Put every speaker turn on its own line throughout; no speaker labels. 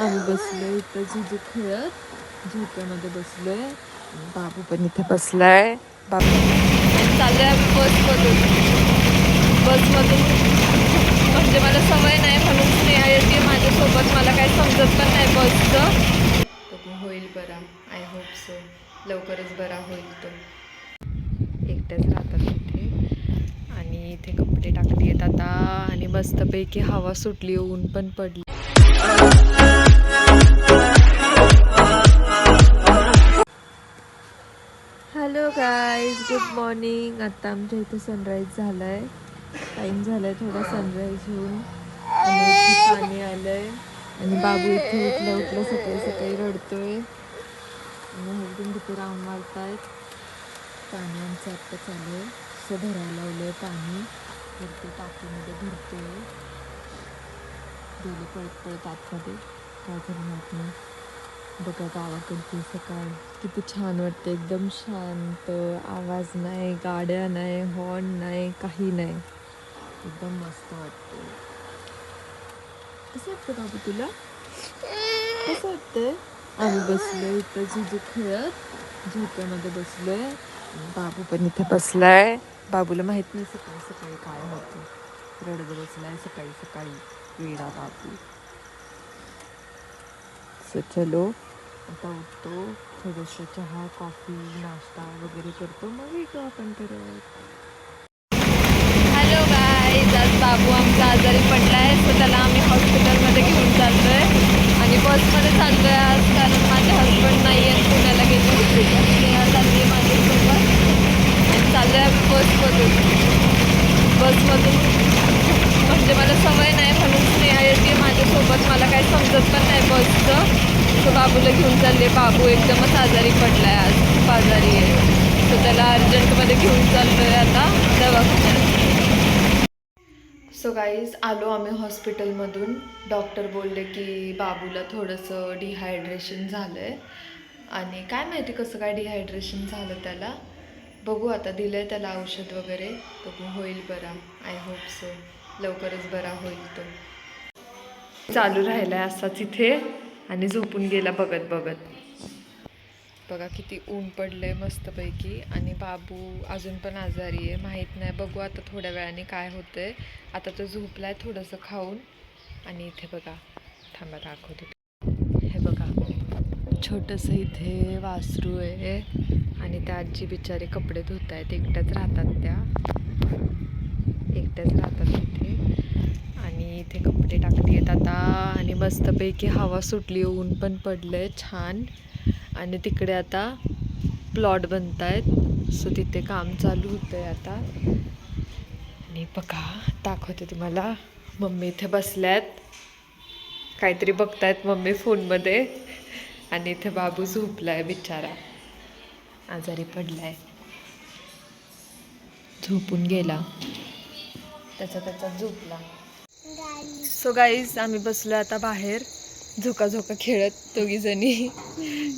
आम्ही बसलोय इथं झुझू खेळत झोक्यामध्ये बसलोय. बाबू पण इथे बसलाय. बाबू चाललोय आम्ही बसमधून म्हणजे मला सवय नाही म्हणून स्नेहा येते माझ्यासोबत. मला काही समजत पण नाही बसचं. बघू होईल बरा. आय होप सो लवकरच बरा होईल तो. एकट्याच राहतात इथे आणि इथे कपडे टाकली आहेत आता आणि मस्तपैकी हवा सुटली, ऊन पण पडली. Hello guys, good morning. आता आमच्या इथे सनराईज झालाय. टाइम झालाय थोडा सनराईज होऊन आणि इथे पाणी आलंय आणि बाबू इथे उठल्या सकाळी सकाळी रडतोय आणि हसबंड इथे राऊंड मारतायत. पाणी आमचं आत्ता चालू आहे. असं भरायला लावलंय पाणी, वरती टाकीमध्ये भरतोय. गेले पळत पळत आतमध्ये, काय झालं माहित नाही. बघा गावाकडची सकाळ किती छान वाटते, एकदम शांत. आवाज नाही, गाड्या नाही, हॉर्न नाही, काही नाही. एकदम मस्त वाटते. कसं वाटतं बाबू तुला? कसं वाटतंय? आम्ही बसलोय इथं झुझू खेळत झोक्यामध्ये बसलोय. बाबू पण इथे बसलाय. बाबूला माहित नाही सकाळी सकाळी काय होतं. रडत बसलाय सकाळी सकाळी, वेडा बाबू. चलो आता उठतो, थोडंसं चहा कॉफी नाश्ता वगैरे करतो, मग येतो आपण परत. हॅलो गाईज, आज बाबू आमचा आजारी पडलाय, सो त्याला आम्ही हॉस्पिटलमध्ये घेऊन चाललोय आणि बसमध्ये चाललोय आज, कारण माझे हस्बंड नाही आहेत, पुण्याला गेले होते. स्नेहा चालली माझ्यासोबत आणि चाललोय आम्ही बसमधून म्हणजे मला सवय नाही म्हणून स्नेहा येते माझ्यासोबत. मला काही समजत पण नाही बसचं. तो बाबूला घेऊन चालले. बाबू एकदमच आजारी पडलाय, आज खूप आजारी आहे, तर त्याला अर्जंटमध्ये घेऊन चाललोय आता दवाखान्यात. सो गाईज, आलो आम्ही हॉस्पिटलमधून. डॉक्टर बोलले की बाबूला थोडंसं डिहायड्रेशन झालं आहे आणि काय माहिती कसं काय डिहायड्रेशन झालं त्याला. बघू आता, दिलं आहे त्याला औषध वगैरे, बघू होईल बरा. आय होप सो लवकरच बरा होईल तो. चालू राहिला आहे असाच इथे आणि झोपून गेला बघत बघत. बघा किती ऊन पडलंय मस्तपैकी आणि बाबू अजून पण आजारी आहे. माहीत नाही, बघू आता थोड्या वेळाने काय होतंय. आता तो झोपलाय थोडंसं खाऊन आणि इथे बघा, थांबा दाखवते. हे बघा, छोटंसं इथे वासरू आहे आणि त्या आजी बिचारे कपडे धुत आहेत. एकट्याच राहतात इथे आणि इथे कपडे टाकली आहेत आता आणि मस्तपैकी हवा सुटली, ऊन पण पडलंय छान. आणि तिकडे आता प्लॉट बनत आहेत, सो तिथे काम चालू होतंय आता. आणि बघा, दाखवते तुम्हाला. मम्मी इथे बसल्यात, काहीतरी बघतायत मम्मी फोनमध्ये आणि इथे बाबू झोपलाय बिचारा, आजारी पडलाय, झोपून गेला, त्याचा झोपला. सो गाईज, आम्ही बसलो आता बाहेर झोका खेळत दोघी जणी.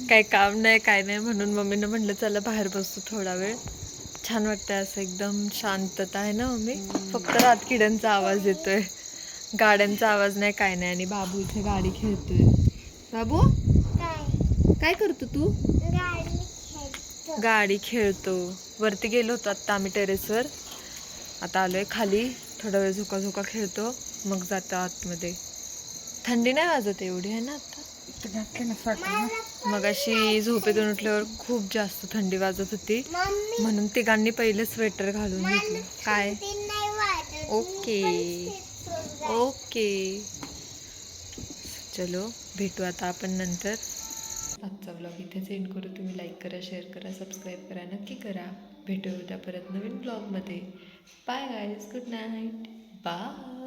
काही काम नाही काय नाही म्हणून मम्मीनं म्हटलं चला बाहेर बसतो थोडा वेळ. छान वाटतंय असं, एकदम शांतता आहे ना मम्मी. फक्त रातकिड्यांचा आवाज येतोय, गाड्यांचा आवाज नाही काय नाही. आणि बाबू इथे गाडी खेळतोय. बाबू काय करतो तू? गाडी खेळतो. वरती गेलो होतो आत्ता आम्ही टेरेसवर, आता आलोय खाली. थोडा वेळ झोका खेळतो, मग जातो आतमध्ये. थंडी नाही वाजत एवढी आहे ना आता. मग अशी झोपेतून उठल्यावर खूप जास्त थंडी वाजत होती, म्हणून तिघांनी पहिले स्वेटर घालून घेतलं. काय? ओके चलो, भेटू आता आपण नंतर. आजचा ब्लॉग इथे सेंड करू. तुम्ही लाईक करा, शेअर करा, सबस्क्राईब करा, नक्की करा. भेटू उद्या परत नवीन ब्लॉगमध्ये. Bye guys, good night, bye.